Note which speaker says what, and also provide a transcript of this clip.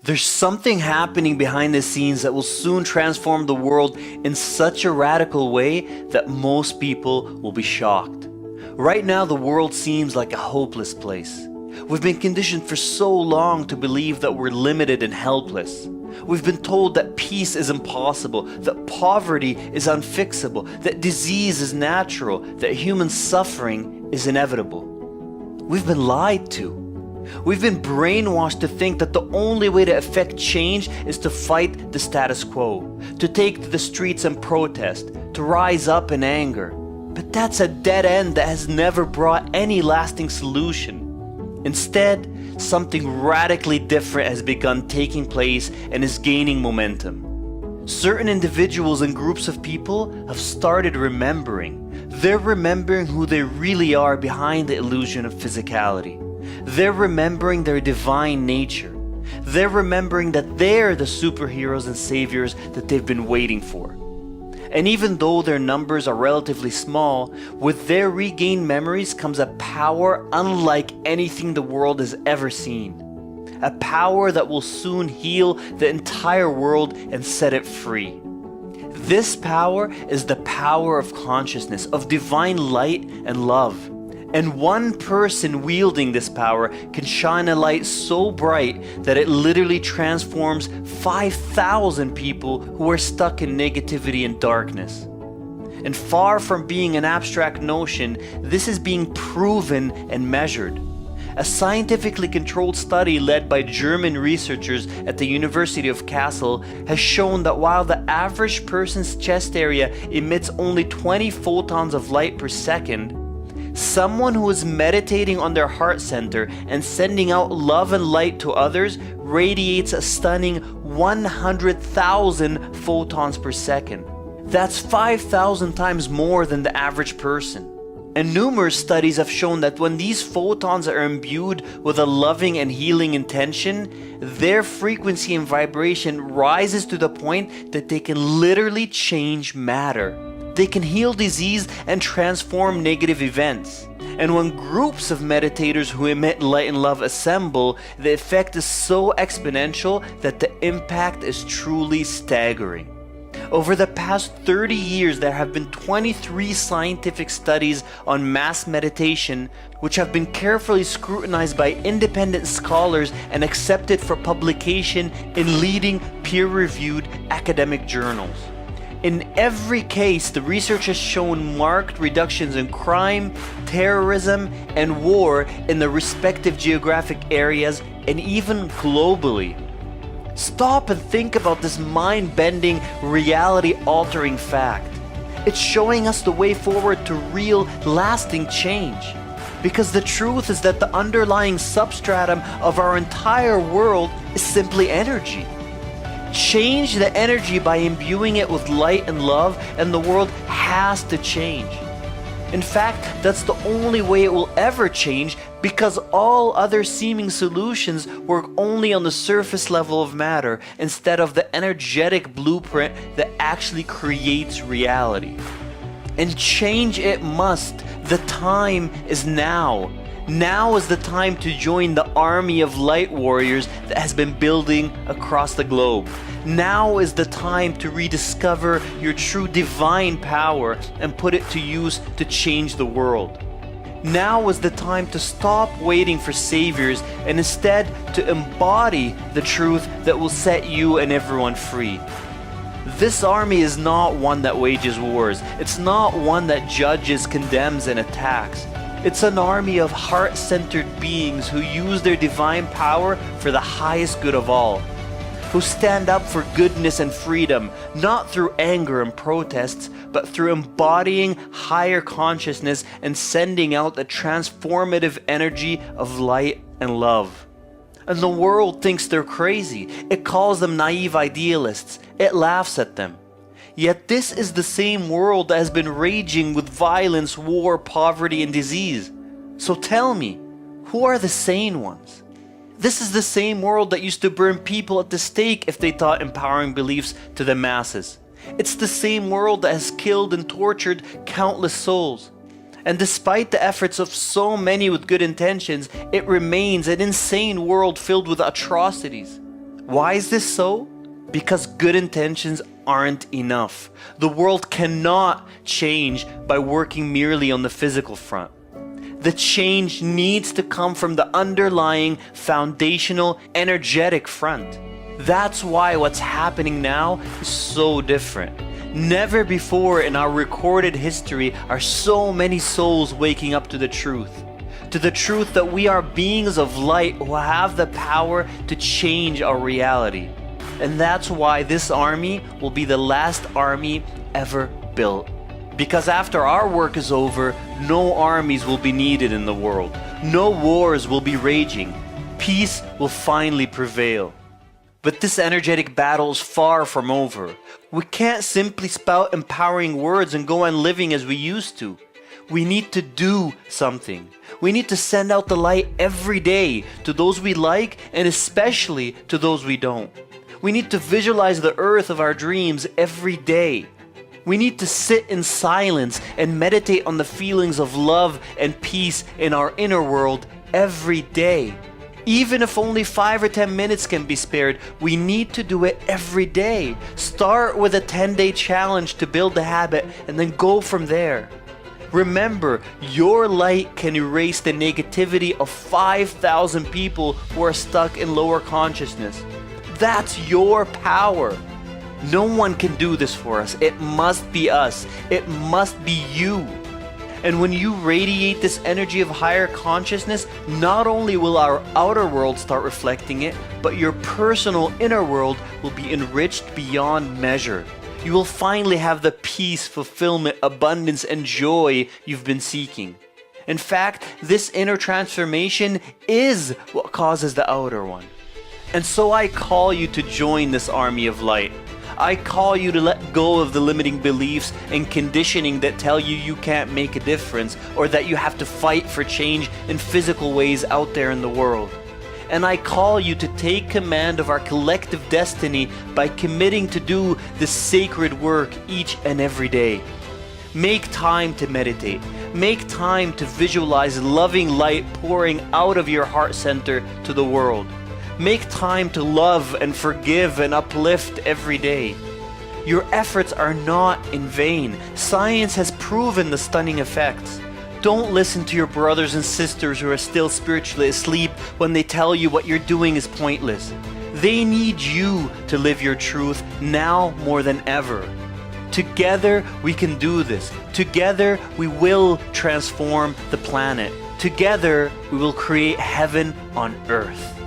Speaker 1: There's something happening behind the scenes that will soon transform the world in such a radical way that most people will be shocked. Right now, the world seems like a hopeless place. We've been conditioned for so long to believe that we're limited and helpless. We've been told that peace is impossible, that poverty is unfixable, that disease is natural, that human suffering is inevitable. We've been lied to. We've been brainwashed to think that the only way to effect change is to fight the status quo, to take to the streets and protest, to rise up in anger. But that's a dead end that has never brought any lasting solution. Instead, something radically different has begun taking place and is gaining momentum. Certain individuals and groups of people have started remembering. They're remembering who they really are behind the illusion of physicality. They're remembering their divine nature. They're remembering that they're the superheroes and saviors that they've been waiting for. And even though their numbers are relatively small, with their regained memories comes a power unlike anything the world has ever seen. A power that will soon heal the entire world and set it free. This power is the power of consciousness, of divine light and love. And one person wielding this power can shine a light so bright that it literally transforms 5,000 people who are stuck in negativity and darkness. And far from being an abstract notion, this is being proven and measured. A scientifically controlled study led by German researchers at the University of Kassel has shown that while the average person's chest area emits only 20 photons of light per second, someone who is meditating on their heart center and sending out love and light to others radiates a stunning 100,000 photons per second. That's 5,000 times more than the average person. And numerous studies have shown that when these photons are imbued with a loving and healing intention, their frequency and vibration rises to the point that they can literally change matter. They can heal disease and transform negative events. And when groups of meditators who emit light and love assemble, the effect is so exponential that the impact is truly staggering. Over the past 30 years, there have been 23 scientific studies on mass meditation, which have been carefully scrutinized by independent scholars and accepted for publication in leading peer-reviewed academic journals. In every case, the research has shown marked reductions in crime, terrorism, and war in the respective geographic areas and even globally. Stop and think about this mind-bending, reality-altering fact. It's showing us the way forward to real, lasting change. Because the truth is that the underlying substratum of our entire world is simply energy. Change the energy by imbuing it with light and love, and the world has to change. In fact, that's the only way it will ever change, because all other seeming solutions work only on the surface level of matter instead of the energetic blueprint that actually creates reality. And change it must. The time is now. Now is the time to join the army of light warriors that has been building across the globe. Now is the time to rediscover your true divine power and put it to use to change the world. Now is the time to stop waiting for saviors and instead to embody the truth that will set you and everyone free. This army is not one that wages wars. It's not one that judges, condemns, and attacks. It's an army of heart-centered beings who use their divine power for the highest good of all, who stand up for goodness and freedom, not through anger and protests, but through embodying higher consciousness and sending out the transformative energy of light and love. And the world thinks they're crazy. It calls them naive idealists. It laughs at them. Yet this is the same world that has been raging with violence, war, poverty, and disease. So tell me, who are the sane ones? This is the same world that used to burn people at the stake if they taught empowering beliefs to the masses. It's the same world that has killed and tortured countless souls. And despite the efforts of so many with good intentions, it remains an insane world filled with atrocities. Why is this so? Because good intentions aren't enough. The world cannot change by working merely on the physical front. The change needs to come from the underlying, foundational, energetic front. That's why what's happening now is so different. Never before in our recorded history are so many souls waking up to the truth that we are beings of light who have the power to change our reality. And that's why this army will be the last army ever built. Because after our work is over, no armies will be needed in the world. No wars will be raging. Peace will finally prevail. But this energetic battle is far from over. We can't simply spout empowering words and go on living as we used to. We need to do something. We need to send out the light every day to those we like and especially to those we don't. We need to visualize the earth of our dreams every day. We need to sit in silence and meditate on the feelings of love and peace in our inner world every day. Even if only 5 or 10 minutes can be spared, we need to do it every day. Start with a 10-day challenge to build the habit and then go from there. Remember, your light can erase the negativity of 5,000 people who are stuck in lower consciousness. That's your power. No one can do this for us. It must be us. It must be you. And when you radiate this energy of higher consciousness, not only will our outer world start reflecting it, but your personal inner world will be enriched beyond measure. You will finally have the peace, fulfillment, abundance, and joy you've been seeking. In fact, this inner transformation is what causes the outer one. And so I call you to join this army of light. I call you to let go of the limiting beliefs and conditioning that tell you you can't make a difference or that you have to fight for change in physical ways out there in the world. And I call you to take command of our collective destiny by committing to do this sacred work each and every day. Make time to meditate. Make time to visualize loving light pouring out of your heart center to the world. Make time to love and forgive and uplift every day. Your efforts are not in vain. Science has proven the stunning effects. Don't listen to your brothers and sisters who are still spiritually asleep when they tell you what you're doing is pointless. They need you to live your truth now more than ever. Together we can do this. Together we will transform the planet. Together we will create heaven on earth.